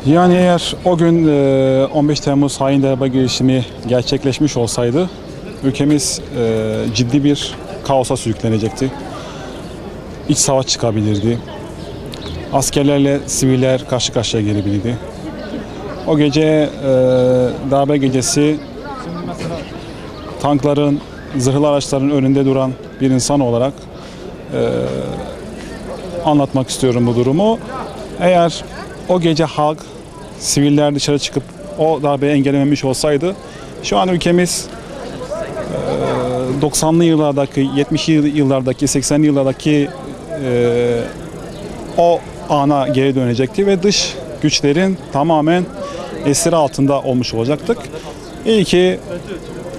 Yani eğer o gün 15 Temmuz hain darbe girişimi gerçekleşmiş olsaydı ülkemiz ciddi bir kaosa sürüklenecekti. İç savaş çıkabilirdi. Askerlerle siviller karşı karşıya gelebilirdi. O gece darbe gecesi tankların, zırhlı araçların önünde duran bir insan olarak anlatmak istiyorum bu durumu. Eğer o gece halk, siviller dışarı çıkıp o darbeyi engellememiş olsaydı şu an ülkemiz 90'lı yıllardaki, 70'li yıllardaki, 80'li yıllardaki o ana geri dönecekti ve dış güçlerin tamamen esiri altında olmuş olacaktık. İyi ki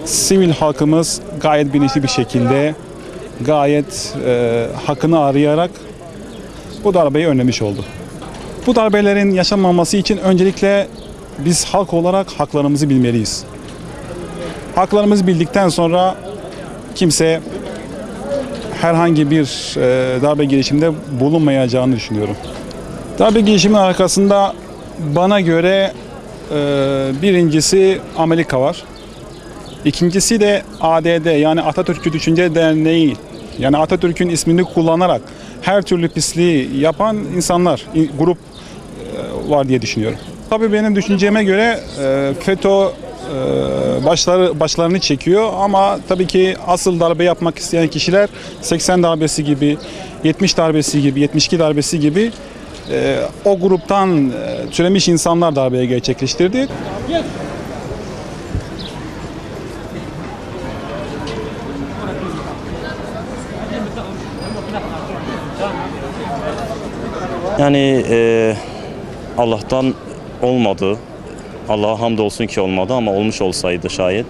sivil halkımız gayet bilinçli bir şekilde, gayet hakkını arayarak bu darbeyi önlemiş oldu. Bu darbelerin yaşanmaması için öncelikle biz halk olarak haklarımızı bilmeliyiz. Haklarımızı bildikten sonra kimse herhangi bir darbe girişiminde bulunmayacağını düşünüyorum. Darbe girişiminin arkasında bana göre birincisi Amerika var. İkincisi de ADD yani Atatürk'ü Düşünce Derneği. Yani Atatürk'ün ismini kullanarak her türlü pisliği yapan insanlar, grup var diye düşünüyorum. Tabii benim düşünceme göre FETÖ başlarını çekiyor ama tabii ki asıl darbe yapmak isteyen kişiler 80 darbesi gibi, 70 darbesi gibi, 72 darbesi gibi o gruptan türemiş insanlar darbeyi gerçekleştirdi. Yani Allah'tan olmadı. Allah'a hamdolsun ki olmadı ama olmuş olsaydı şayet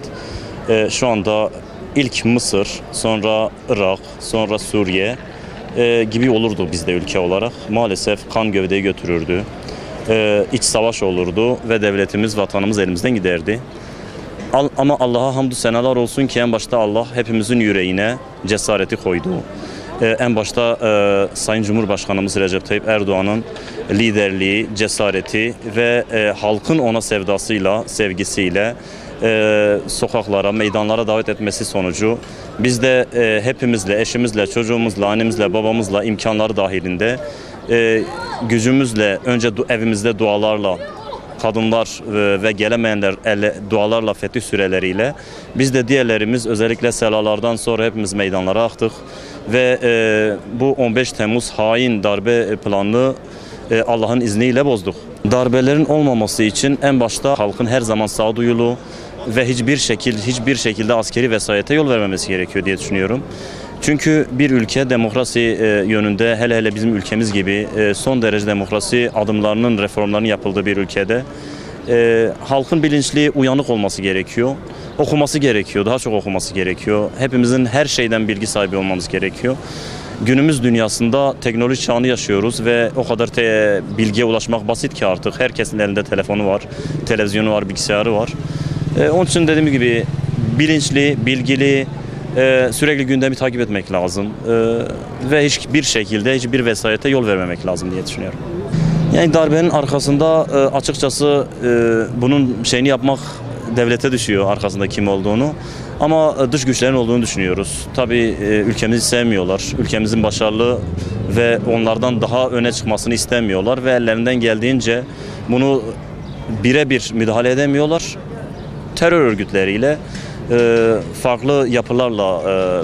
şu anda ilk Mısır, sonra Irak, sonra Suriye gibi olurdu bizde ülke olarak. Maalesef kan gövdeyi götürürdü. İç savaş olurdu ve devletimiz, vatanımız elimizden giderdi. Ama Allah'a hamdü senalar olsun ki en başta Allah hepimizin yüreğine cesareti koydu. En başta Sayın Cumhurbaşkanımız Recep Tayyip Erdoğan'ın liderliği, cesareti ve halkın ona sevdasıyla, sevgisiyle sokaklara, meydanlara davet etmesi sonucu biz de hepimizle, eşimizle, çocuğumuzla, annemizle, babamızla imkanları dahilinde gücümüzle, önce evimizde dualarla, kadınlar ve gelemeyenler dualarla, fetih süreleriyle biz de diğerlerimiz özellikle selalardan sonra hepimiz meydanlara aktık ve bu 15 Temmuz hain darbe planını Allah'ın izniyle bozduk. Darbelerin olmaması için en başta halkın her zaman sağduyulu ve hiçbir şekilde askeri vesayete yol vermemesi gerekiyor diye düşünüyorum. Çünkü bir ülke demokrasi yönünde hele bizim ülkemiz gibi son derece demokrasi adımlarının, reformlarının yapıldığı bir ülkede halkın bilinçli, uyanık olması gerekiyor. Okuması gerekiyor, daha çok okuması gerekiyor. Hepimizin her şeyden bilgi sahibi olmamız gerekiyor. Günümüz dünyasında teknoloji çağını yaşıyoruz ve o kadar bilgiye ulaşmak basit ki artık. Herkesin elinde telefonu var, televizyonu var, bilgisayarı var. Onun için dediğim gibi bilinçli, bilgili, sürekli gündemi takip etmek lazım ve hiçbir vesayete yol vermemek lazım diye düşünüyorum. Yani darbenin arkasında açıkçası bunun şeyini yapmak devlete düşüyor, arkasında kim olduğunu. Ama dış güçlerin olduğunu düşünüyoruz. Tabii ülkemizi sevmiyorlar. Ülkemizin başarılı ve onlardan daha öne çıkmasını istemiyorlar ve ellerinden geldiğince bunu birebir müdahale edemiyorlar. Terör örgütleriyle, farklı yapılarla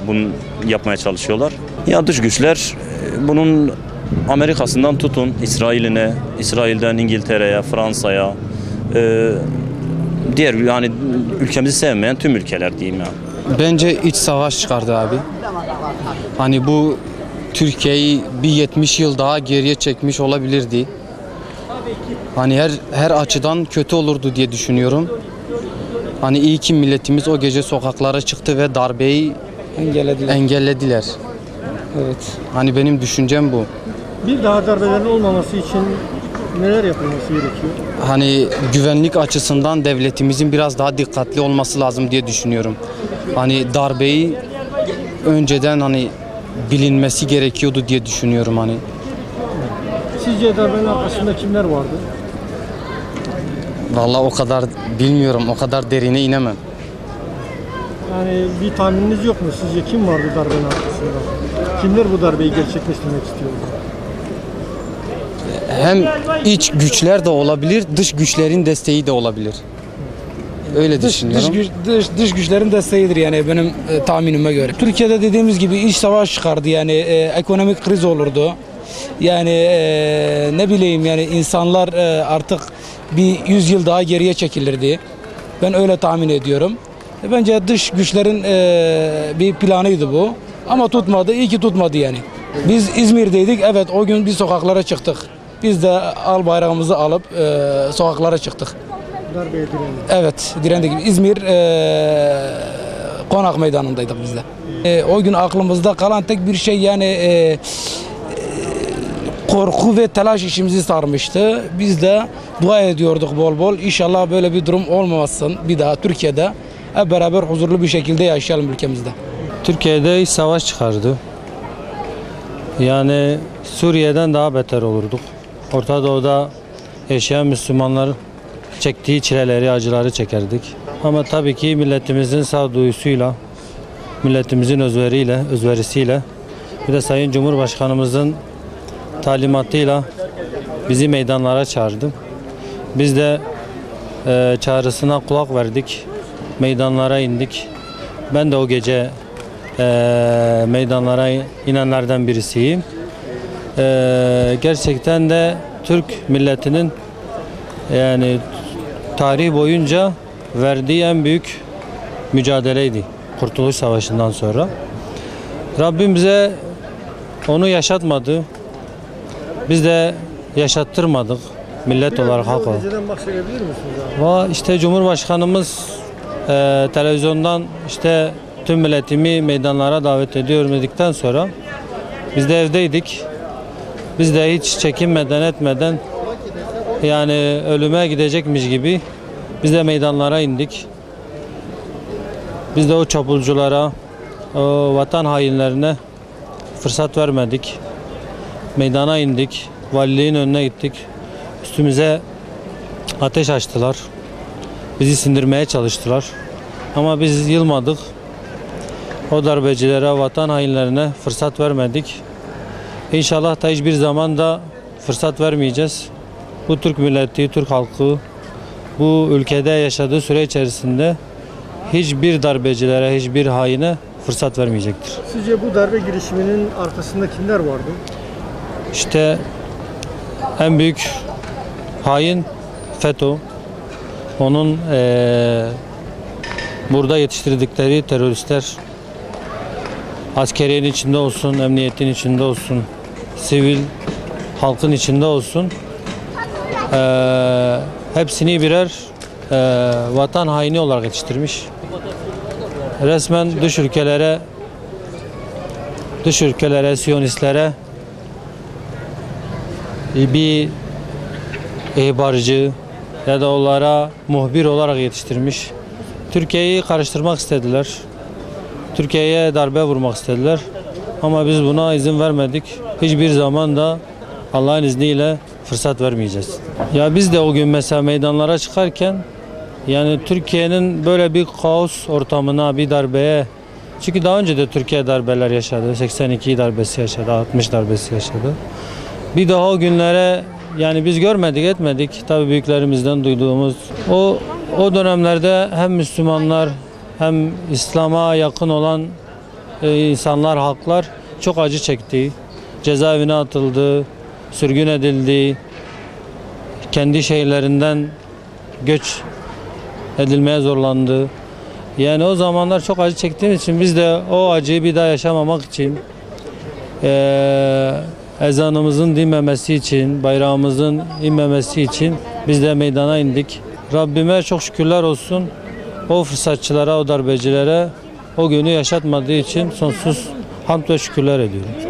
bunu yapmaya çalışıyorlar. Ya dış güçler bunun Amerika'sından tutun İsrail'ine, İsrail'den İngiltere'ye, Fransa'ya, diğer yani ülkemizi sevmeyen tüm ülkeler diyeyim ya. Bence iç savaş çıkardı abi. Hani bu Türkiye'yi bir 70 yıl daha geriye çekmiş olabilirdi. Hani her açıdan kötü olurdu diye düşünüyorum. Hani iyi ki milletimiz o gece sokaklara çıktı ve darbeyi engellediler. Evet. Hani benim düşüncem bu. Bir daha darbelerin olmaması için neler yapılması gerekiyor? Hani güvenlik açısından devletimizin biraz daha dikkatli olması lazım diye düşünüyorum. Hani darbeyi önceden hani bilinmesi gerekiyordu diye düşünüyorum hani. Sizce darbenin arkasında kimler vardı? Vallahi o kadar bilmiyorum, o kadar derine inemem. Yani bir tahmininiz yok mu? Sizce kim vardı darbenin arkasında? Kimler bu darbeyi gerçekleştirmek istiyordu? Hem iç güçler de olabilir, dış güçlerin desteği de olabilir. Öyle düşünüyorum. Dış güçlerin desteğidir yani benim tahminime göre. Türkiye'de dediğimiz gibi iç savaş çıkardı yani ekonomik kriz olurdu. Yani ne bileyim yani insanlar artık bir 100 yıl daha geriye çekilirdi. Ben öyle tahmin ediyorum. Bence dış güçlerin bir planıydı bu. Ama tutmadı. İyi ki tutmadı yani. Biz İzmir'deydik. Evet o gün bir sokaklara çıktık. Biz de al bayrağımızı alıp sokaklara çıktık. Darbeye direndik. Evet direndik. İzmir Konak Meydanı'ndaydık biz de. O gün aklımızda kalan tek bir şey yani korku ve telaş işimizi sarmıştı. Biz de dua ediyorduk bol bol. İnşallah böyle bir durum olmasın bir daha Türkiye'de. Hep beraber huzurlu bir şekilde yaşayalım ülkemizde. Türkiye'de iç savaş çıkardı. Yani Suriye'den daha beter olurduk. Orta Doğu'da yaşayan Müslümanlar çektiği çileleri, acıları çekerdik. Ama tabii ki milletimizin sağduyusuyla, milletimizin özverisiyle, bir de Sayın Cumhurbaşkanımızın talimatıyla bizi meydanlara çağırdı. Biz de çağrısına kulak verdik, meydanlara indik. Ben de o gece meydanlara inenlerden birisiyim. Gerçekten de Türk milletinin yani tarih boyunca verdiği en büyük mücadeleydi Kurtuluş Savaşı'ndan sonra. Rabbim bize onu yaşatmadı. Biz de yaşattırmadık millet olarak, halk olarak. Önceden bahsedebilir misiniz abi? İşte Cumhurbaşkanımız televizyondan işte tüm milletimi meydanlara davet ediyorum dedikten sonra biz de evdeydik. Biz de hiç çekinmeden etmeden yani ölüme gidecekmiş gibi biz de meydanlara indik. Biz de o çapulculara, o vatan hainlerine fırsat vermedik. Meydana indik. Valiliğin önüne gittik. Üstümüze ateş açtılar. Bizi sindirmeye çalıştılar. Ama biz yılmadık. O darbecilere, vatan hainlerine fırsat vermedik. İnşallah da hiçbir zaman da fırsat vermeyeceğiz. Bu Türk milleti, Türk halkı bu ülkede yaşadığı süre içerisinde hiçbir darbecilere, hiçbir haine fırsat vermeyecektir. Sizce bu darbe girişiminin arkasında kimler vardı? İşte en büyük hain FETÖ. Onun burada yetiştirdikleri teröristler askeriyenin içinde olsun, emniyetin içinde olsun, sivil halkın içinde olsun. Hepsini birer vatan haini olarak yetiştirmiş. Resmen dış ülkelere, Siyonistlere bir ihbarcı ya da onlara muhbir olarak yetiştirmiş. Türkiye'yi karıştırmak istediler. Türkiye'ye darbe vurmak istediler. Ama biz buna izin vermedik. Hiçbir zaman da Allah'ın izniyle fırsat vermeyeceğiz. Ya biz de o gün mesela meydanlara çıkarken yani Türkiye'nin böyle bir kaos ortamına, bir darbeye, çünkü daha önce de Türkiye darbeler yaşadı. 82 darbesi yaşadı, 60 darbesi yaşadı. Bir daha o günlere yani biz görmedik, etmedik. Tabii büyüklerimizden duyduğumuz o dönemlerde hem Müslümanlar hem İslam'a yakın olan insanlar, halklar çok acı çekti. Cezaevine atıldı, sürgün edildi. Kendi şehirlerinden göç edilmeye zorlandı. Yani o zamanlar çok acı çektiğimiz için biz de o acıyı bir daha yaşamamak için ezanımızın dinmemesi için, bayrağımızın inmemesi için biz de meydana indik. Rabbime çok şükürler olsun. O fırsatçılara, o darbecilere o günü yaşatmadığı için sonsuz hamd ve şükürler ediyorum.